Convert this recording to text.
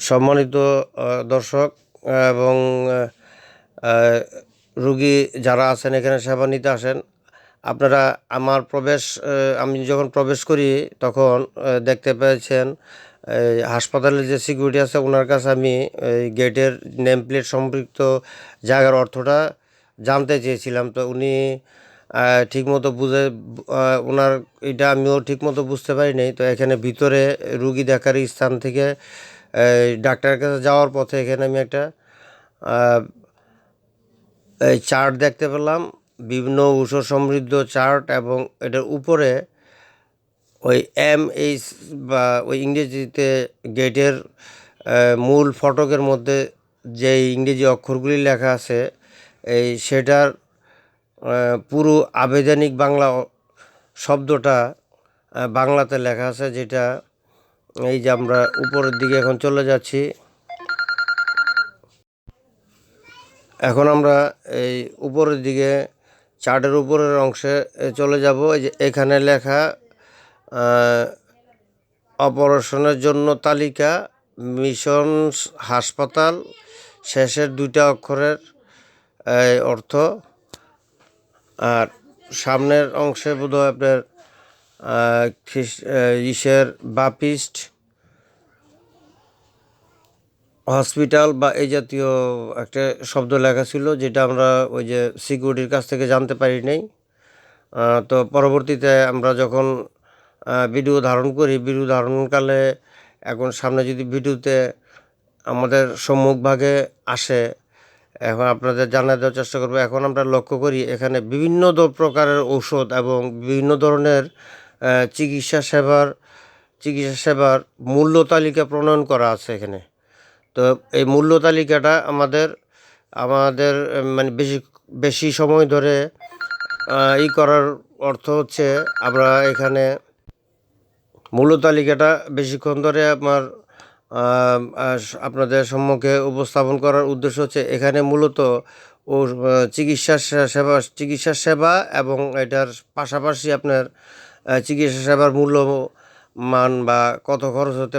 সম্মানিত দর্শক এবং রুগী যারা আছেন এখানে সেবা নিতে আসেন, আপনারা আমার আমি যখন প্রবেশ করি তখন দেখতে পেয়েছেন হাসপাতালের যে সিকিউরিটি আছে ওনার কাছে আমি এই গেটের নেম প্লেট সম্পৃক্ত জায়গার অর্থটা জানতে চেয়েছিলাম। তো উনি ঠিকমতো ওনার এটা আমিও ঠিকমতো বুঝতে পারি নাই। তো এখানে ভিতরে রুগী দেখার স্থান থেকে ডাক্তারের কাছে যাওয়ার পথে এখানে আমি একটা এই চার্ট দেখতে পেলাম, বিভিন্ন ঔষধ সমৃদ্ধ চার্ট, এবং এটার উপরে ওই MH বা ওই ইংরেজিতে গেটের মূল ফটকের মধ্যে যে ইংরেজি অক্ষরগুলি লেখা আছে সেটার পুরো আবেদনিক বাংলা শব্দটা বাংলাতে লেখা আছে, যেটা এই যে আমরা উপরের দিকে এখন চলে যাচ্ছি। এখন আমরা এই উপরের দিকে চার্টের উপরের অংশে চলে যাব। এই যে এখানে লেখা অপারেশনের জন্য তালিকা, মিশন হাসপাতাল, শেষের দুইটা অক্ষরের অর্থ, আর সামনের অংশে বোধহয় আপনার ইসের বাপিস্ট হসপিটাল বা এই জাতীয় একটা শব্দ লেখা ছিল, যেটা আমরা ওই যে সিকিউরিটির কাছ থেকে জানতে পারি নাই। তো পরবর্তীতে আমরা যখন ভিডিও ধারণ করি, ভিডিও ধারণকালে এখন সামনে যদি ভিডিওতে আমাদের সম্মুখভাগে আসে, এখন আপনাদের জানাই দেওয়ার চেষ্টা করবো। এখন আমরা লক্ষ্য করি এখানে বিভিন্ন প্রকারের ঔষধ এবং বিভিন্ন ধরনের চিকিৎসা সেবার মূল্য তালিকা প্রণয়ন করা আছে এখানে। তো এই মূল্য তালিকাটা আমাদের মানে বেশি সময় ধরে করার অর্থ হচ্ছে আমরা এখানে মূল্য তালিকাটা বেশিক্ষণ ধরে আপনাদের সম্মুখে উপস্থাপন করার উদ্দেশ্য হচ্ছে এখানে মূলত চিকিৎসা সেবা এবং এটার পাশাপাশি আপনার চিকিৎসা সেবার মূল্য মান বা কত খরচ হতে